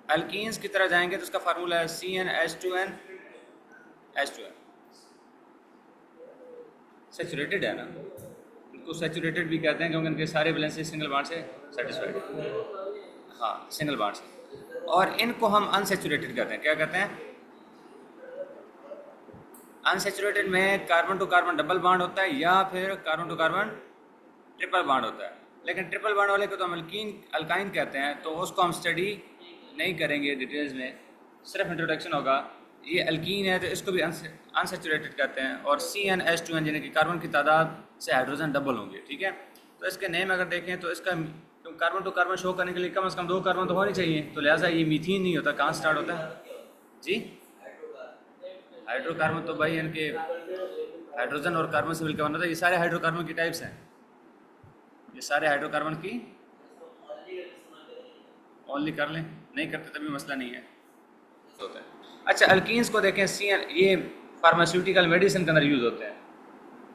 Alkenes की तरह जाएंगे तो उसका फार्मूला है CnH2n H2n। सेचुरेटेड है ना, इनको सेचुरेटेड भी कहते हैं क्योंकि इनके सारे बैलेंसेस सिंगल बॉन्ड से सेटिस्फाइड है। हाँ, सिंगल बॉन्ड से। और इनको हम अनसेचुरेटेड कहते हैं। क्या कहते हैं? अनसेचुरेटेड में carbon to carbon double bond होता है या फिर carbon to carbon triple bond होता है। लेकिन ट्रिपल बॉन्ड वाले को तो हम अल्काइन कहते हैं, तो उसको हम स्टडी नहीं करेंगे डिटेल्स में, सिर्फ इंट्रोडक्शन होगा। ये अल्कीन है तो इसको भी अनसेचुरेटेड कहते हैं। और CnH2n यानी कि कार्बन की तादाद से हाइड्रोजन डबल होंगे, ठीक है। तो इसके नेम अगर देखें तो इसका कार्बन टू कार्बन शो करने के लिए कम से कम 2 कार्बन तो होने चाहिए, तो लिहाजा ये मीथीन नहीं होता। कहाँ स्टार्ट होता है जी? हाइड्रोकार्बन तो भाई इनके हाइड्रोजन और कार्बन से मिलकर बना था। ये सारे हाइड्रोकार्बन की टाइप्स हैं, ये सारे हाइड्रोकार्बन की ओनली कर लें, नहीं करते तभी मसला नहीं है, होता है। अच्छा, अल्कीन्स को देखें, CN ये फार्मास्यूटिकल मेडिसिन के अंदर यूज़ होते हैं,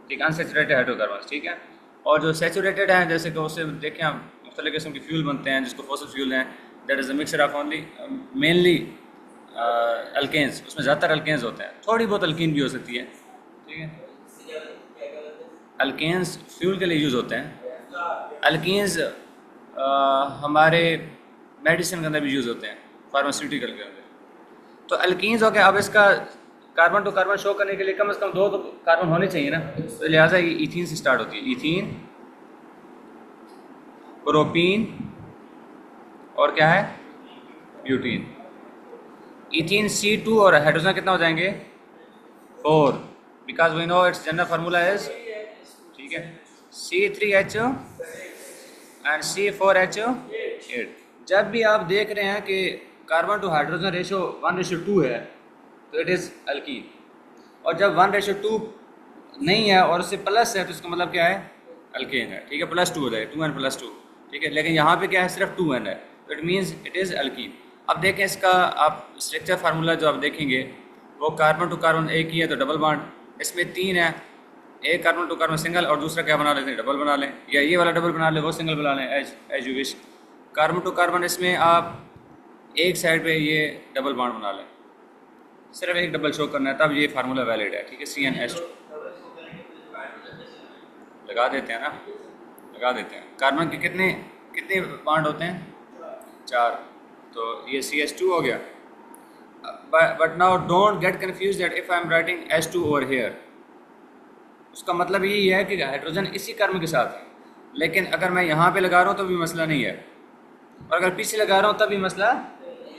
ठीक, अनसेचुरेटेड हाइड्रोकार्बन, ठीक है। और जो सेचुरेटेड हैं, जैसे कि उससे देखें हम मुख्तलिफ किस्म के फ्यूल बनते हैं जिसको फॉसिल फ्यूल हैं, that is a mixture of only mainly alkanes. उसमें ज़्यादातर अल्केन्स होते हैं, थोड़ी बहुत अल्कीन भी हो सकती है, ठीक है। अल्केन्स फ्यूल के लिए यूज़ होते हैं। अल्कीन्स हमारे मेडिसिन के अंदर भी यूज़ होते हैं, फार्मास्यूटिकल के अंदर। तो अल्कीन्स हो गया। अब इसका कार्बन टू कार्बन शो करने के लिए कम से कम 2 तो कार्बन होने चाहिए ना, तो लिहाजा ये इथीन से स्टार्ट होती है। इथीन, प्रोपीन और क्या है, ब्यूटीन। इथीन C2 और हाइड्रोजन कितना हो जाएंगे 4, because we know its general formula is, ठीक है, C3H एंड C4H8। जब भी आप देख रहे हैं कि कार्बन टू हाइड्रोजन रेशो 1:2 है तो इट इज़ अल्कीन। और जब 1:2 नहीं है और उससे प्लस है तो इसका मतलब क्या है, अल्केन है, ठीक है। +2 हो जाएगा, 2n+2, ठीक है। लेकिन यहाँ पे क्या है, सिर्फ 2n है, तो it means it is alkyne. अब देखें इसका आप स्ट्रक्चर फार्मूला जो आप देखेंगे वो कार्बन टू कार्बन एक ही है तो डबल बॉन्ड, इसमें 3 है, एक कार्बन टू कार्बन सिंगल और दूसरा क्या बना लेते हैं, डबल बना लें, या ये वाला डबल बना लें, वो सिंगल बना लें, as you wish. Carbon to carbon इसमें आप एक साइड पे ये डबल बॉन्ड बना लें, सिर्फ एक डबल शो करना है, तब ये फार्मूला वैलिड है, ठीक है। CnH2 लगा देते हैं ना, लगा देते हैं। कार्बन के कितने कितने बॉन्ड होते हैं, 4, तो ये CH2 हो गया। But now don't get confuse that if I am writing H2 over here, उसका मतलब यही है कि हाइड्रोजन इसी कार्बन के साथ है, लेकिन अगर मैं यहाँ पे लगा रहा हूँ तो भी मसला नहीं है, और अगर पीछे लगा रहा हूँ तब भी मसला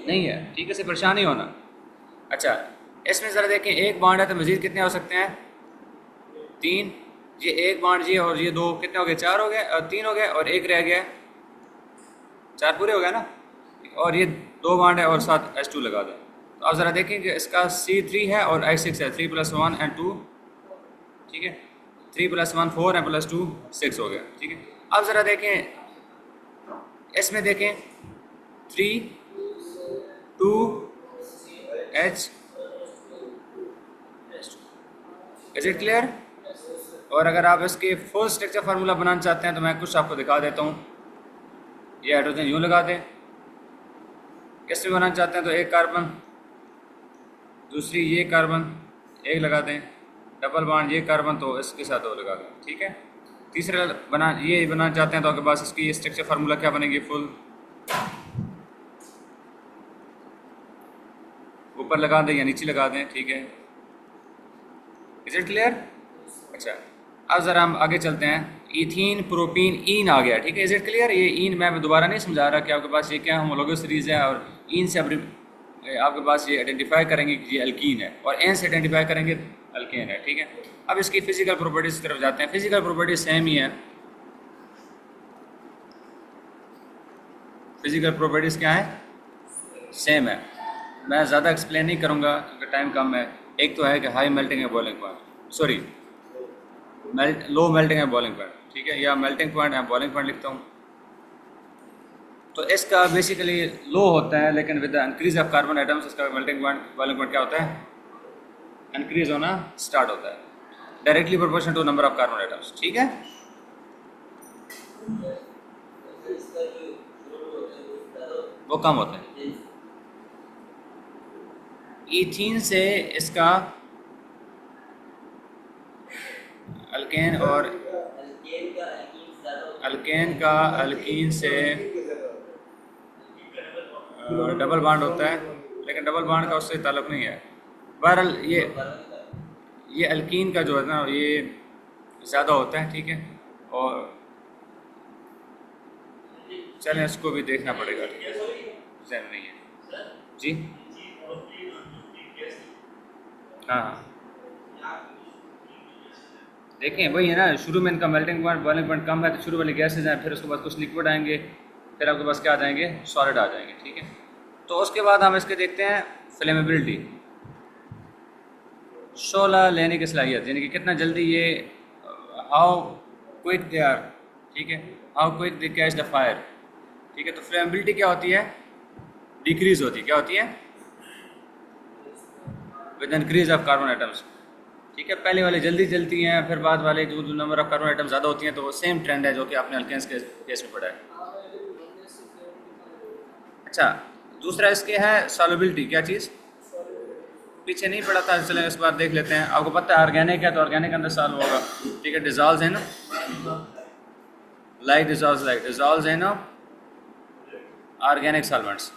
नहीं है, ठीक है, से परेशान नहीं होना। अच्छा, इसमें ज़रा देखें, एक बॉन्ड है तो मज़ीद कितने हो सकते हैं, 3। ये एक बॉन्ड जी और ये 2 कितने हो गए, 4 हो गए, और 3 हो गए और एक रह गया, 4 पूरे हो गए ना। और ये 2 बॉन्ड है और साथ H2 लगा दें, तो आप ज़रा देखें कि इसका C3 है और H6 है, 3 + 1 and 2, ठीक है, 3 + 1 4 and +2 6 हो गया, ठीक है। अब ज़रा देखें इसमें देखें 3 2 H, इज इट क्लियर? और अगर आप इसके फुल स्ट्रक्चर फार्मूला बनाना चाहते हैं तो मैं कुछ आपको दिखा देता हूँ। ये हाइड्रोजन यूँ लगा दें, कैसे बनाना चाहते हैं तो एक कार्बन, दूसरी ये कार्बन, एक लगा दें, डबल बॉन्ड ये कार्बन, तो इसके साथ 2 लगा दें, ठीक है। तीसरा ये बनाना चाहते हैं तो आपके पास इसकी ये स्ट्रक्चर फार्मूला क्या बनेगी, फुल ऊपर लगा दें या नीचे लगा दें, ठीक है। Is it clear? अच्छा, अब ज़रा हम आगे चलते हैं। इथीन, प्रोपीन, ईन आ गया, ठीक है। Is it clear? ये ईन मैं दोबारा नहीं समझा रहा कि आपके पास ये क्या होमोलॉगस सीरीज़ है, और ईन से आपके पास ये आइडेंटिफाई करेंगे कि ये अल्कीन है, और एन से आइडेंटिफाई करेंगे अल्केन है, ठीक है। अब इसकी फ़िज़िकल प्रॉपर्टीज़ की तरफ जाते हैं। फ़िज़िकल प्रॉपर्टीज़ सेम ही है। फ़िज़िकल प्रॉपर्टीज़ क्या है, सेम है। मैं ज़्यादा एक्सप्लेन नहीं करूँगा क्योंकि टाइम कम है। एक तो है कि हाई मेल्टिंग है boiling point, sorry low melting है बॉइलिंग पॉइंट, ठीक है, या मेल्टिंग पॉइंट है बॉइलिंग पॉइंट लिखता हूँ। तो इसका बेसिकली लो होता है, लेकिन with the increase of carbon atoms इसका मेल्टिंग पॉइंट बॉइलिंग पॉइंट क्या होता है, इंक्रीज होना स्टार्ट होता है, directly proportional to number of carbon atoms, ठीक है। वो कम होता है, इथीन से इसका अल्केन और अल्केन का अल्कीन से डबल बॉन्ड होता है, लेकिन डबल बॉन्ड का उससे ताल्लुक़ नहीं है। बहरहाल ये अल्कीन का जो है ना ये ज़्यादा होता है, ठीक है। और चलें इसको भी देखना पड़ेगा, ठीक है, जहन नहीं है जी। हाँ हाँ, देखें वही है ना, शुरू में इनका मेल्टिंग पॉइंट बॉइलिंग पॉइंट कम है तो शुरू वाले गैसेज हैं, फिर उसके बाद कुछ लिक्विड आएंगे, फिर आपके पास क्या आ जाएंगे, सॉलिड आ जाएंगे, ठीक है। तो उसके बाद हम इसके देखते हैं फ्लेमेबिलिटी, शोला लेने की सलाहियत, यानी कि कितना जल्दी ये, हाउ क्विक दे आर, ठीक है, how quick they catch the fire, ठीक है। तो फ्लेमेबिलिटी क्या होती है, डिक्रीज होती है, क्या होती है, with increase of carbon atoms, ठीक है। पहले वाले जल्दी जलती हैं, फिर बाद वाले जो नंबर ऑफ कार्बन आइटम ज़्यादा होती हैं, तो वो सेम ट्रेंड है जो कि आपने अल्केन्स के केस में पढ़ा है। अच्छा, दूसरा इसके है सॉल्युबिलिटी, क्या चीज़ पीछे नहीं पड़ा था, चलें इस बार देख लेते हैं। आपको पता है ऑर्गेनिक है तो ऑर्गेनिक अंदर सॉल्व होगा, ठीक है। डिजॉल्व है ना, लाइक डिजॉल्व है ना ऑर्गेनिक सॉल्वेंट्स,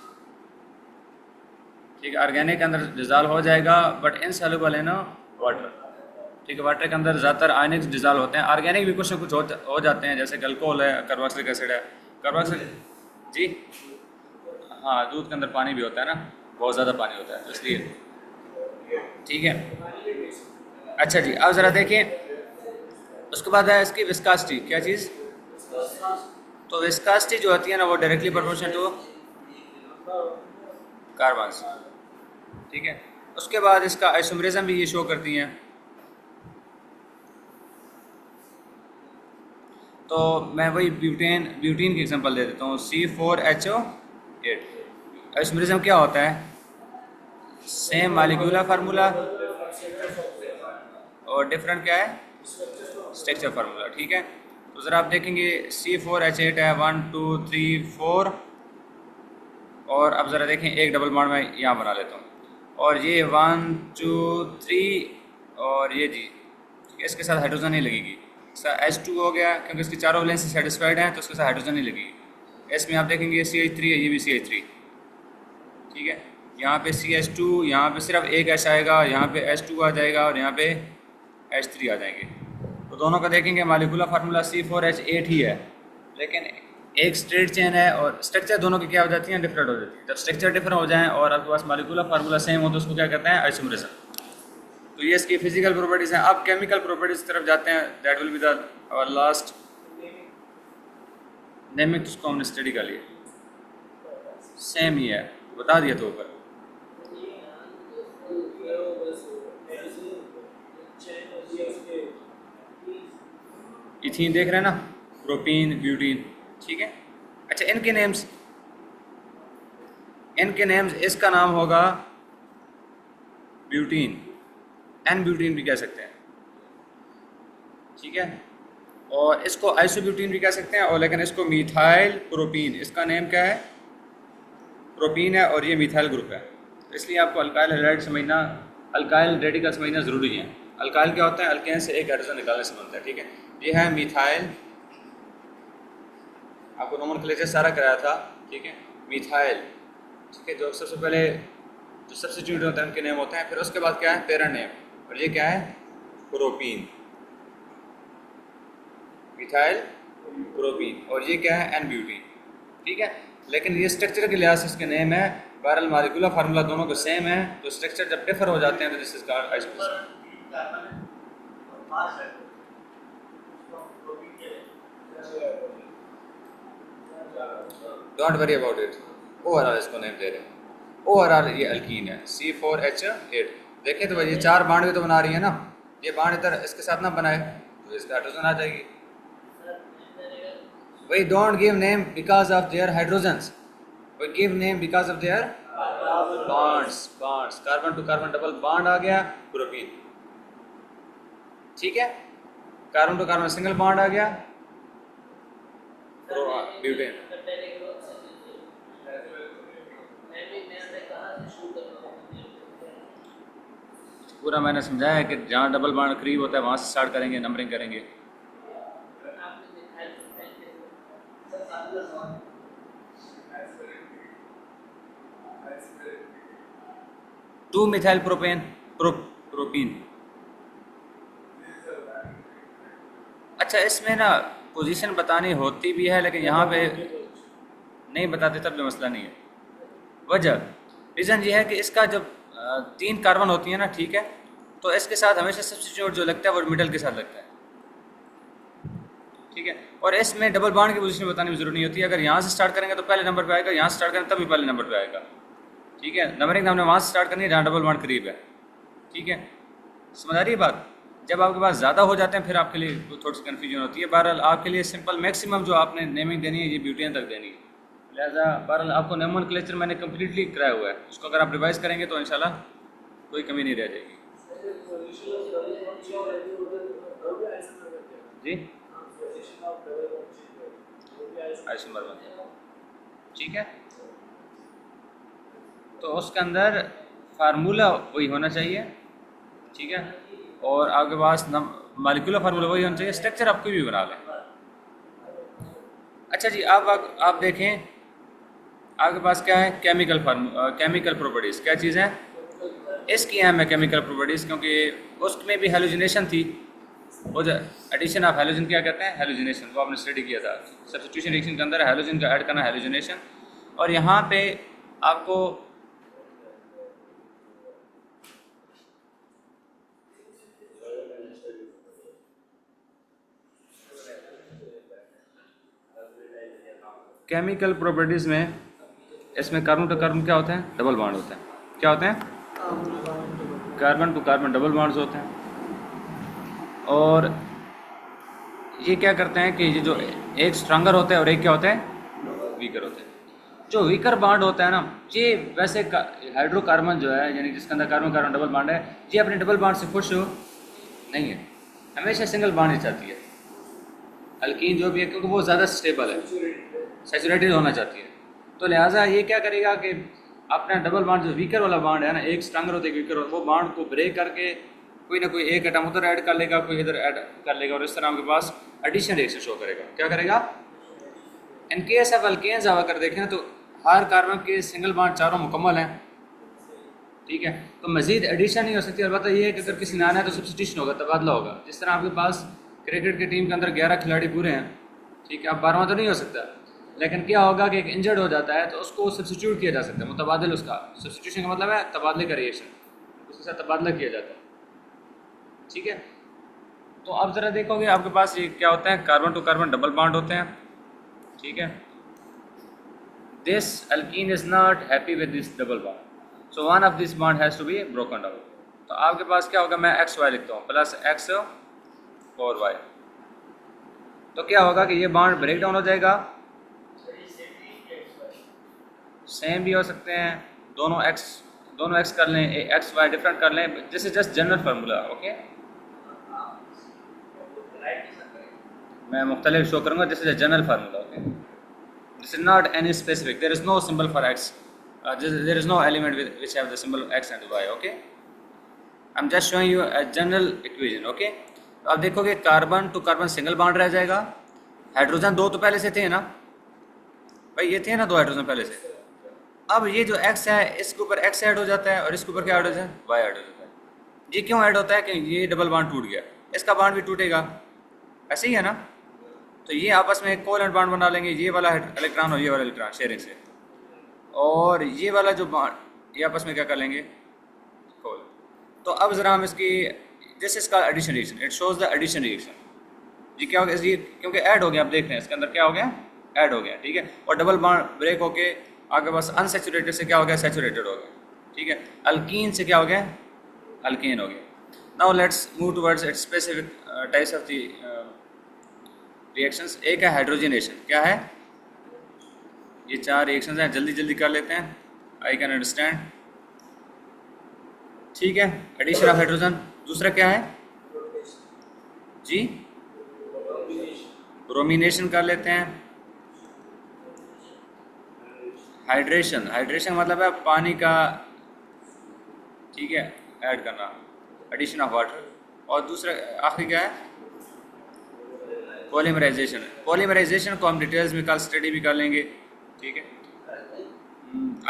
ठीक है। ऑर्गेनिक के अंदर डिजॉल्व हो जाएगा, बट इनसॉल्युबल है ना वाटर, ठीक है। वाटर के अंदर ज़्यादातर आयनिक्स डिजॉल्व होते हैं, ऑर्गेनिक भी कुछ ना कुछ हो जाते हैं, जैसे अल्कोहल है, कार्बोक्सिलिक एसिड है, कार्बोक्सिलिक जी हाँ, दूध के अंदर पानी भी होता है ना, बहुत ज़्यादा पानी होता है, तो इसलिए, ठीक है। अच्छा जी, अब ज़रा देखें, उसके बाद है इसकी विस्कासिटी, क्या चीज़, तो विस्कासिटी जो होती है ना वो डायरेक्टली प्रोपोर्शनल टू कार्बन्स, ठीक है। उसके बाद इसका आइसोमरिज्म भी ये शो करती हैं। तो मैं वही ब्यूटीन की एग्जांपल दे देता हूँ, C4HO8। आइसोमरिज्म क्या होता है, सेम मालिक्यूलर फार्मूला और डिफरेंट क्या है, स्ट्रक्चर फार्मूला, ठीक है। तो ज़रा आप देखेंगे C4H8 है 1 2 3 4, और अब ज़रा देखें एक डबल बॉन्ड मैं यहाँ बना लेता हूँ, और ये 1 2 3 और ये जी, ठीक है, इसके साथ हाइड्रोजन नहीं लगेगी, इसका H2 हो गया, क्योंकि इसकी चारों वैलेंसी सेटिस्फाइड हैं तो इसके साथ हाइड्रोजन नहीं लगेगी। इसमें आप देखेंगे CH3 है, ये भी CH3, ठीक है। यहाँ पे CH2, यहाँ पे सिर्फ एक H आएगा, यहाँ पे H2 आ जाएगा, और यहाँ पे H3 आ जाएंगे। तो दोनों का देखेंगे मालिकुलर फार्मूला C4H8 ही है, लेकिन एक स्ट्रेट चेन है और स्ट्रक्चर दोनों की क्या हो जाती है, डिफरेंट हो जाती है। जब स्ट्रक्चर डिफरेंट हो जाए और आपके पास मालिकुलर फार्मूला सेम हो तो उसको क्या कहते हैं, आइसोमरिज्म। तो ये इसकी फिजिकल प्रॉपर्टीज़ हैं। अब केमिकल प्रॉपर्टीज़ की तरफ जाते हैं, that will be the our last नेमिक, उसको हमने स्टडी कर लिया, सेम ही है, बता दिया तो ऊपर। इथीन देख रहे हैं ना, प्रोपीन, ब्यूटीन, ठीक है। अच्छा, इनके नेम्स, इसका नाम होगा ब्यूटीन, एन ब्यूटीन भी कह सकते हैं, ठीक है। और इसको आइसोब्यूटीन भी कह सकते हैं, और लेकिन इसको मिथाइल प्रोपीन, इसका नेम क्या है, प्रोपीन है, और ये मिथाइल ग्रुप है। तो इसलिए आपको अल्काइल हैलाइड समझना, अल्काइल रेडिकल समझना ज़रूरी है। अल्काइल क्या होता है, अल्केन से एक हाइड्रोजन निकालने से बनता है, ठीक है। ये है मिथाइल, आपको नोमेनक्लेचर सारा कराया था, ठीक है, मिथाइल, ठीक है। जो सबसे पहले जो सब्स्टिट्यूट होते हैं उनके नेम होते हैं, फिर उसके बाद क्या है, पेरेंट नेम, और ये क्या है, प्रोपीन, मिथाइल प्रोपीन, और ये क्या है, एन ब्यूटीन, ठीक है। लेकिन ये स्ट्रक्चर के लिहाज से इसके नेम है, बहरहाल मालिकुलर फार्मूला दोनों को सेम है, तो स्ट्रक्चर जब डिफर हो जाते हैं तो this is called isomerism. Don't worry about it, overall इसको नेम दे रहे हैं, ओवरऑल ये अल्कीन है C4H8। देखें तो ये चार बांड भी तो बना रही है ना, ये बांड इधर इसके साथ ना बनाए तो इसका हाइड्रोजन आ जाएगी। We don't give name because of their hydrogens. We give name because of their bonds. Carbon to carbon double bond आ गया, प्रोपीन, ठीक है। Carbon to carbon single bond आ गया, ब्यूटेन। पूरा मैंने समझाया है कि जहाँ डबल बॉन्ड करीब होता है वहाँ से स्टार्ट करेंगे, नंबरिंग करेंगे। Two methyl propane propene. अच्छा, इसमें ना पोजीशन बतानी होती भी है, लेकिन यहाँ पे नहीं बताते तब भी मसला नहीं है। वजह रीज़न ये है कि इसका जब 3 कार्बन होती है ना, ठीक है, तो इसके साथ हमेशा सब्स्टिट्यूट जो लगता है वो मिडल के साथ लगता है, ठीक है। और इसमें डबल बॉन्ड की पोजीशन बताने की जरूरत नहीं होती है। अगर यहाँ से स्टार्ट करेंगे तो पहले नंबर पे आएगा, यहाँ से स्टार्ट करेंगे तब भी पहले नंबर पे आएगा, ठीक है। नंबरिंग हमने वहाँ से स्टार्ट करनी है जहाँ डबल बॉन्ड करीब है, ठीक है। समझ आ रही है बात? जब आपके पास ज़्यादा हो जाते हैं फिर आपके लिए थोड़ी सी कन्फ्यूजन होती है। बहरहाल आपके लिए सिंपल मैक्सिमम जो आपने नेमिंग देनी है ये ब्यूटेन तक देनी है, लिहाजा बहरहाल आपको नोमेनक्लेचर मैंने कम्प्लीटली कराया हुआ है, उसको अगर आप रिवाइज़ करेंगे तो इंशाल्लाह कोई कमी नहीं रह जाएगी। जी, आइसोमर बन, ठीक है। तो उसके अंदर फार्मूला वही होना चाहिए, ठीक है, और आपके पास मालिकुलर फार्मूला वही होना चाहिए, स्ट्रक्चर आप कोई भी बना लें। अच्छा जी, आप देखें आपके पास क्या है, केमिकल प्रॉपर्टीज़ क्या चीज़ है इसकी अहम है, केमिकल प्रॉपर्टीज़, क्योंकि उसमें भी हेलोजिनेशन थी। वो जो एडिशन ऑफ हेलोजन क्या कहते हैं, हेलोजिनेशन, वो आपने स्टडी किया था। सब्स्टिट्यूशन रिएक्शन के अंदर हेलोजन का ऐड करना हेलोजिनेशन। और यहाँ पे आपको केमिकल प्रॉपर्टीज़ में इसमें कार्बन टू कार्बन क्या होता है, डबल बॉन्ड होता है। क्या होते हैं, carbon to carbon double bonds होते हैं। और ये क्या करते हैं कि ये जो एक स्ट्रॉन्गर होता है और एक क्या होता है, वीकर होता है। जो वीकर बॉन्ड होता है ना, ये वैसे हाइड्रोकार्बन जो है, यानी जिसके अंदर कार्बन कार्बन डबल बॉन्ड है, ये अपने डबल बॉन्ड से खुश नहीं है, हमेशा सिंगल बॉन्ड ही चाहती है। अल्कीन जो भी है, क्योंकि वो ज़्यादा स्टेबल है, सैचुरेटेड होना चाहती है। तो लिहाजा ये क्या करेगा कि अपना डबल बॉन्ड जो वीकर वाला बॉन्ड है ना, एक स्ट्रॉन्गर होता है, वीकर, वो बॉन्ड को ब्रेक करके कोई ना कोई एक एटम उधर ऐड कर लेगा, कोई इधर ऐड कर लेगा, और इस तरह आपके पास एडिशन रिएक्शन शो करेगा। क्या करेगा, इन केस ऑफ अल्केन्स आप अगर देखें तो हर कार्बन के सिंगल बॉन्ड चारों मुकम्मल हैं, ठीक है। तो मजीद एडिशन नहीं हो सकती। अलबत्ता ये है कि अगर किसी ने आना है तो सब्स्टिट्यूशन होगा, तबादला होगा। जिस तरह आपके पास क्रिकेट की टीम के अंदर 11 खिलाड़ी पूरे हैं, ठीक है, अब 12वां तो नहीं हो सकता, लेकिन क्या होगा कि एक इंजर्ड हो जाता है तो उसको सब्स्टिट्यूट किया जा सकता है, मुतबादिल। उसका सब्स्टिट्यूशन का मतलब है तबादले का रिएक्शन, उसके साथ तबादला किया जाता है, ठीक है। तो अब ज़रा देखोगे आपके पास ये क्या होता है, carbon to carbon double bond होते हैं, ठीक है। This alkene is not happy with this double bond, so one of this bond has to be broken down. तो आपके पास क्या होगा, मैं एक्स वाई लिखता हूँ, प्लस एक्स और वाई। तो क्या होगा कि ये बॉन्ड ब्रेक डाउन हो जाएगा, सेम भी हो सकते हैं, दोनों एक्स कर लें, एक्स वाई डिफरेंट कर लें, this is just general formula, okay. मैं मुख्तलिफ शो करूँगा, this is a general formula, okay. This is not any specific, there is no symbol for x, there is no element which have the symbol x and y, okay. I am just showing you a general equation, okay. तो आप देखोगे carbon to carbon single bond रह जाएगा, hydrogen 2 तो पहले से थे ना भाई, ये थे ना 2 हाइड्रोजन पहले से। अब ये जो एक्स है इसके ऊपर एक्स ऐड हो जाता है और इसके ऊपर क्या ऐड हो जाता है, वाई ऐड हो जाता है। ये क्यों ऐड होता है कि ये डबल बॉन्ड टूट गया, इसका बॉन्ड भी टूटेगा, ऐसे ही है ना। तो ये आपस में एक कोवेलेंट बॉन्ड बना लेंगे, ये वाला इलेक्ट्रॉन और ये वाला इलेक्ट्रॉन शेयरिंग से, और ये वाला जो बॉन्ड ये आपस में क्या कर लेंगे, कोल। तो अब ज़रा हम इसकी, this is called addition reaction, it shows the addition reaction. ये क्या हो गया, ये क्योंकि ऐड हो गया, आप देख रहे हैं इसके अंदर क्या हो गया, ऐड हो गया, ठीक है। और डबल बॉन्ड ब्रेक होके आपके पास अनसेचुरेटेड से क्या हो गया, सैचुरेटेड हो गया, ठीक है। अल्कीन से क्या हो गया, अल्केन हो गया। Now let's move towards it's specific types of the reactions. एक है हाइड्रोजनेशन, क्या है, ये 4 रिएक्शंस हैं, जल्दी जल्दी कर लेते हैं, आई कैन अंडरस्टैंड, ठीक है। Addition of hydrogen. दूसरा क्या है जी, ब्रोमिनेशन कर लेते हैं। हाइड्रेशन, हाइड्रेशन मतलब है पानी का, ठीक है, ऐड करना, एडिशन ऑफ वाटर, और दूसरा आखिरी क्या है, पॉलीमराइजेशन। पॉलीमराइजेशन को हम डिटेल्स में कल स्टडी भी कर लेंगे, ठीक है।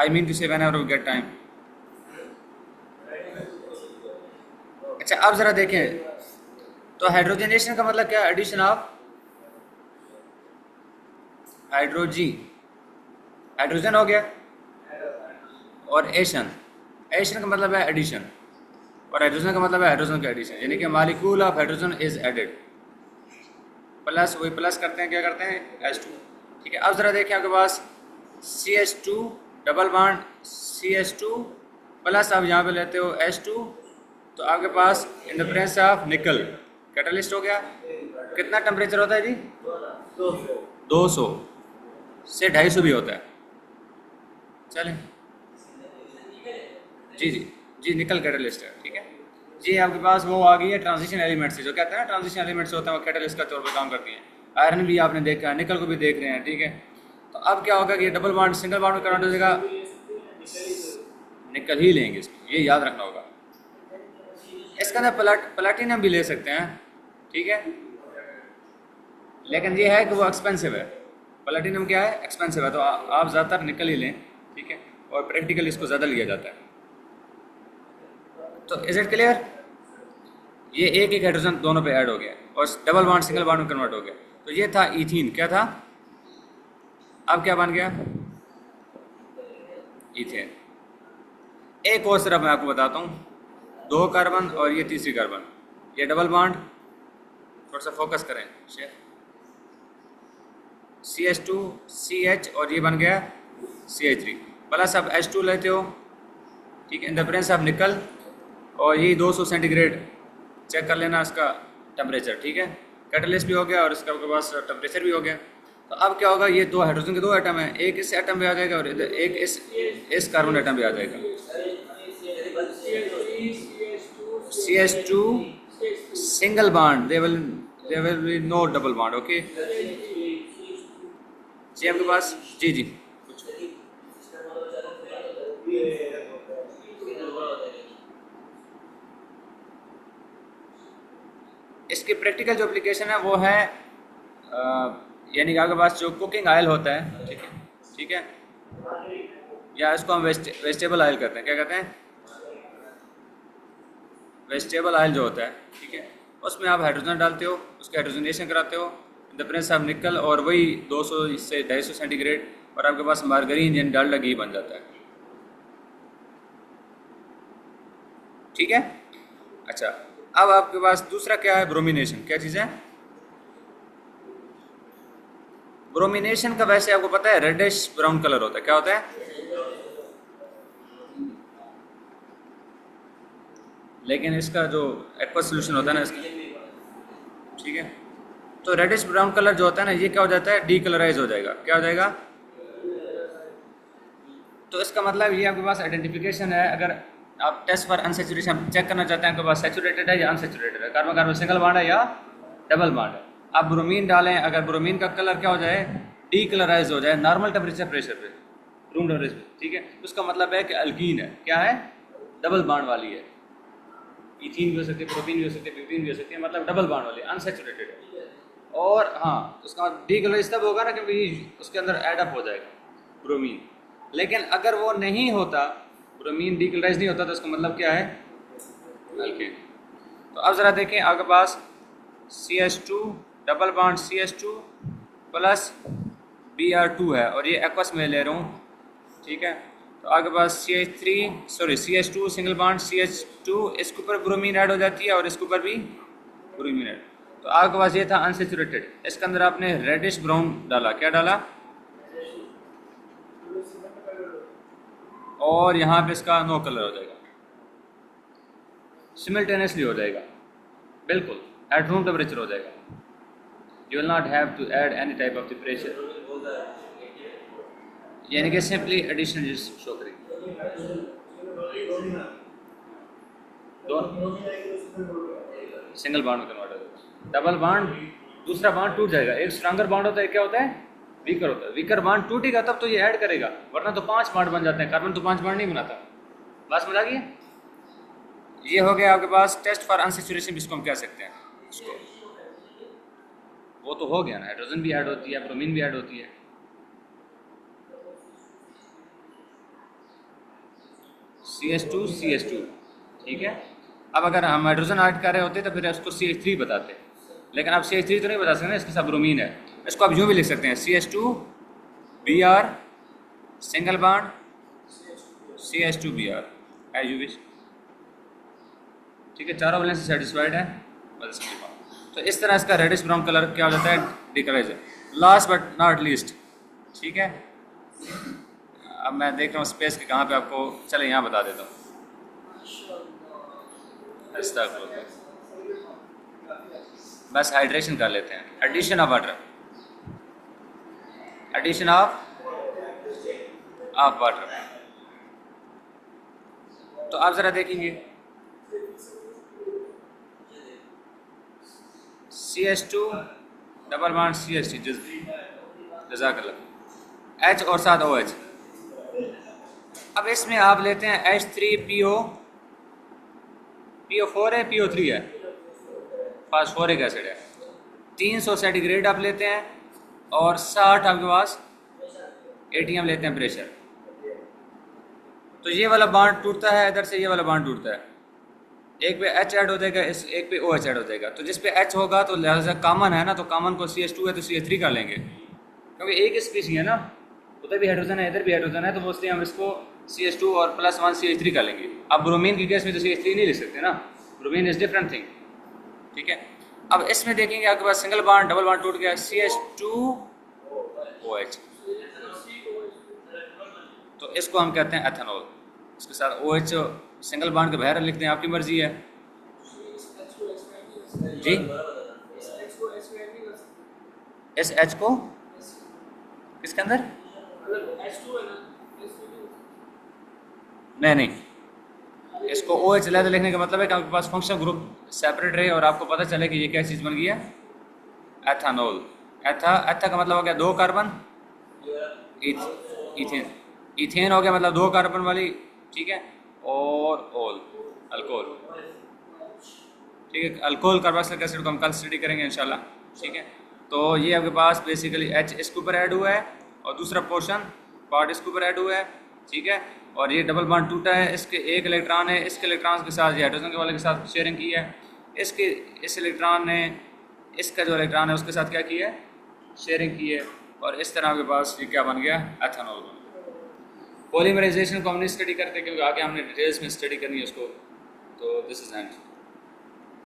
आई मीन टू से व्हेनेवर वी गेट टाइम। अच्छा अब ज़रा देखें, तो हाइड्रोजनेशन का मतलब क्या है, एडिशन ऑफ हाइड्रोजन हो गया, और एशन का मतलब है एडिशन, और हाइड्रोजन का मतलब है हाइड्रोजन का एडिशन, यानी कि molecule of hydrogen is added, plus वही प्लस करते हैं, क्या करते हैं, H2, ठीक है। अब ज़रा देखें आपके पास CH2 double bond CH2 plus आप यहाँ पे लेते हो H2, तो आपके पास in the presence of nickel catalyst हो गया। कितना टेम्परेचर होता है जी, 200 से 250 भी होता है, चलें जी जी जी, निकल कैटलिस्ट है, ठीक है जी। आपके पास वो आ गई है ट्रांजिशन एलिमेंट्स, जो कहते हैं ना ट्रांजिशन एलिमेंट्स होते हैं वो कैटलिस्ट का तौर पर काम करती हैं। आयरन भी आपने देखा है, निकल को भी देख रहे हैं, ठीक है। तो अब क्या होगा कि डबल बॉन्ड सिंगल बॉन्ड में कन्वर्ट हो जाएगा, निकल ही लेंगे इसमें, ये याद रखना होगा। इसके अंदर प्लैटिनम भी ले सकते हैं, ठीक है, लेकिन ये है कि वो एक्सपेंसिव है। प्लैटिनम क्या है, एक्सपेंसिव है, तो आप ज़्यादातर निकल ही लें, ठीक है, और प्रैक्टिकल इसको ज़्यादा लिया जाता है। तो इज इट क्लियर, ये एक एक हाइड्रोजन दोनों पे ऐड हो गया और डबल बॉन्ड सिंगल बॉन्ड में कन्वर्ट हो गया। तो ये था इथीन, क्या था, अब क्या बन गया, इथेन। एक और सिर्फ मैं आपको बताता हूँ, 2 कार्बन और ये तीसरी कार्बन, ये डबल बॉन्ड, थोड़ा सा फोकस करें, CH2 CH और ये बन गया CH3 प्लस आप H2 लेते हो, ठीक है, इन द प्रेजेंस ऑफ निकल, और ये 200 सेंटीग्रेड चेक कर लेना इसका टेम्परेचर, ठीक है, कैटलिस्ट भी हो गया और इसका आपके पास टेम्परेचर भी हो गया। तो अब क्या होगा, ये 2 हाइड्रोजन के 2 एटम हैं, एक इस एटम पे आ जाएगा और इधर एक इस कार्बन एटम पे आ जाएगा। CH2 single bond, there will be no double bond, okay जी। आपके पास जी जी इसकी प्रैक्टिकल जो एप्लीकेशन है वो है यानी कि आपके पास जो कुकिंग ऑयल होता है, ठीक है, ठीक है, या इसको हम वेजिटेबल ऑयल कहते हैं, क्या कहते हैं, वेजिटेबल ऑयल जो होता है, ठीक है, उसमें आप हाइड्रोजन डालते हो, उसके हाइड्रोजनेशन कराते हो इन द प्रेजेंस ऑफ निकल, और वही 200 से 250 सेंटीग्रेड, और आपके पास मार्गरीन यानी डालडा घी बन जाता है, ठीक है। अच्छा अब आपके पास दूसरा क्या है, ब्रोमिनेशन, क्या चीज़ है, ब्रोमिनेशन का वैसे आपको पता है रेडिश ब्राउन कलर होता है, क्या होता है, लेकिन इसका जो एक्वा सोल्यूशन होता है ना इसका, ठीक है, तो रेडिश ब्राउन कलर जो होता है ना, ये क्या हो जाता है, डीकलराइज हो जाएगा, क्या हो जाएगा। तो इसका मतलब ये आपके पास आइडेंटिफिकेशन है, अगर आप टेस्ट फॉर अनसेचुरेशन चेक करना चाहते हैं, आपके पास सेचुरेटेड है या अनसेचुरेटेड है, कार्बन कार्बन सिंगल बॉन्ड है या डबल बॉन्ड है। आप ब्रोमीन डालें, अगर ब्रोमीन का कलर क्या हो जाए, डीकलराइज हो जाए नॉर्मल टेम्परेचर प्रेशर पे, रूम टेम्परेचर पे, ठीक है, उसका मतलब है कि अल्कीन है, क्या है, डबल बॉन्ड वाली है, इथीन भी हो सकती है, प्रोपीन भी हो सकती है, ब्यूटीन भी हो सकती है, मतलब डबल बॉन्ड वाली, अनसेचुरेटेड है। और हाँ, उसका डीकलराइज तब होगा ना क्योंकि उसके अंदर एडअप हो जाएगा ब्रोमीन, लेकिन अगर वो नहीं होता, ब्रोमीन डीकलराइज नहीं होता, तो उसका मतलब क्या है, अल्केन। तो अब ज़रा देखें आपके पास CH2 double bond CH2 plus Br2 है, और ये एक्वस में ले रहा हूँ, ठीक है। तो आपके पास CH2 सिंगल बॉन्ड CH2, इसके ऊपर ब्रोमीन ऐड हो जाती है और इसके ऊपर भी ब्रोमीन ऐड। तो आपके पास ये था अनसेचुरेटेड, इसके अंदर आपने रेडिश ब्राउन डाला, क्या डाला, और यहाँ पे इसका नो कलर हो जाएगा, सिमिल्टेनियसली हो जाएगा, बिल्कुल एट रूम टेम्परेचर हो जाएगा, you will not have to add any type of the pressure, यानी कि सिंपली एडिशन शो करेगी। सिंगल बॉन्ड में कन्वर्ट हो जाएगा, डबल बॉन्ड दूसरा बॉन्ड टूट जाएगा, एक स्ट्रॉन्गर बॉन्ड होता है, क्या होता है, वीकर होता है, वीकर बॉन्ड टूटेगा तब तो ये ऐड करेगा, वरना तो 5 बॉन्ड बन जाते हैं, कार्बन तो 5 बॉन्ड नहीं बनाता। बात समझ आ गई है, ये हो गया आपके पास टेस्ट फॉर अनसैचुरेशन, जिसको हम कह सकते हैं इसको। वो तो हो गया ना, हाइड्रोजन भी ऐड होती है, ब्रोमीन भी ऐड होती है। CH2 ठीक है। अब अगर हम हाइड्रोजन ऐड कर रहे होते तो फिर उसको CH3 बताते, लेकिन आप CH3 तो नहीं बता सकते ना, इसके साथ ब्रोमीन है। इसको आप यूँ भी लिख सकते हैं CH2Br single bond CH2Br as you wish, ठीक है। चारों वैलेंस सेटिस्फाइड है बस इसके बाद। तो इस तरह इसका रेडिश ब्राउन कलर क्या हो जाता है, डिकलराइजर। लास्ट बट नॉट लीस्ट, ठीक है। अब मैं देख रहा हूँ स्पेस के कहाँ पे आपको, चले यहाँ बता देता हूँ। बस हाइड्रेशन कर लेते हैं, addition of water, addition of water. तो आप ज़रा देखेंगे CH2 डबल बॉन्ड CH3 जज़ाकल्लाह, H और साथ OH। अब इसमें आप लेते हैं H3PO, PO4 है, PO3 है, फास्फोरिक एसिड है। 300 सेंटीग्रेड आप लेते हैं और 60 आपके पास ATM लेते हैं प्रेशर। तो ये वाला बॉन्ड टूटता है, इधर से ये वाला बॉन्ड टूटता है, एक पे H ऐड हो जाएगा, एक पे OH ऐड हो जाएगा। तो जिस पे H होगा तो लिहाजा कॉमन है ना, तो कॉमन को CH2 है तो CH3 कर लेंगे, क्योंकि एक स्पीसी है ना, उधर भी हाइड्रोजन है इधर भी हाइड्रोजन है, तो मोस्टली हम इसको CH2 और +1 CH3 कर लेंगे। अब ब्रोमीन की केस में तो CH3 नहीं लिख सकते ना, ब्रोमीन इज डिफरेंट थिंग, ठीक है। अब इसमें देखेंगे आपके पास सिंगल बॉन्ड डबल बॉन्ड टूट गया, CH2OH, तो इसको हम कहते हैं एथेनॉल। इसके साथ OH सिंगल बॉन्ड के बाहर लिखते हैं, आपकी मर्जी है जी। इस H को किसके अंदर, नहीं, इसको OH लहदा लिखने का मतलब है कि आपके पास फंक्शनल ग्रुप सेपरेट रहे और आपको पता चले कि ये क्या चीज़ बन गई है, एथेनॉल। एथा का मतलब हो गया 2 कार्बन, इथेन, इथेन हो गया मतलब 2 कार्बन वाली, ठीक है, और ओल अल्कोहल, ठीक है। अल्कोहल कार्बोक्सिलिक एसिड को हम कल स्टडी करेंगे इंशाल्लाह, ठीक है। तो ये आपके पास बेसिकली H इसके ऊपर ऐड हुआ है और दूसरा पोर्शन पार्ट इसके ऊपर ऐड हुआ है, ठीक है। और ये डबल बॉन्ड टूटा है, इसके एक इलेक्ट्रॉन है, इसके इलेक्ट्रॉन के साथ ये हाइड्रोजन के वाले के साथ शेयरिंग की है, इसके इस इलेक्ट्रॉन ने इसका जो इलेक्ट्रॉन है उसके साथ क्या किया है, शेयरिंग की है, और इस तरह के पास ये क्या बन गया, एथेनॉल बन गया। पॉलीमराइजेशन को हम नहीं स्टडी करते क्योंकि आगे हमने डिटेल्स में स्टडी करनी है उसको। तो दिस इज एंड।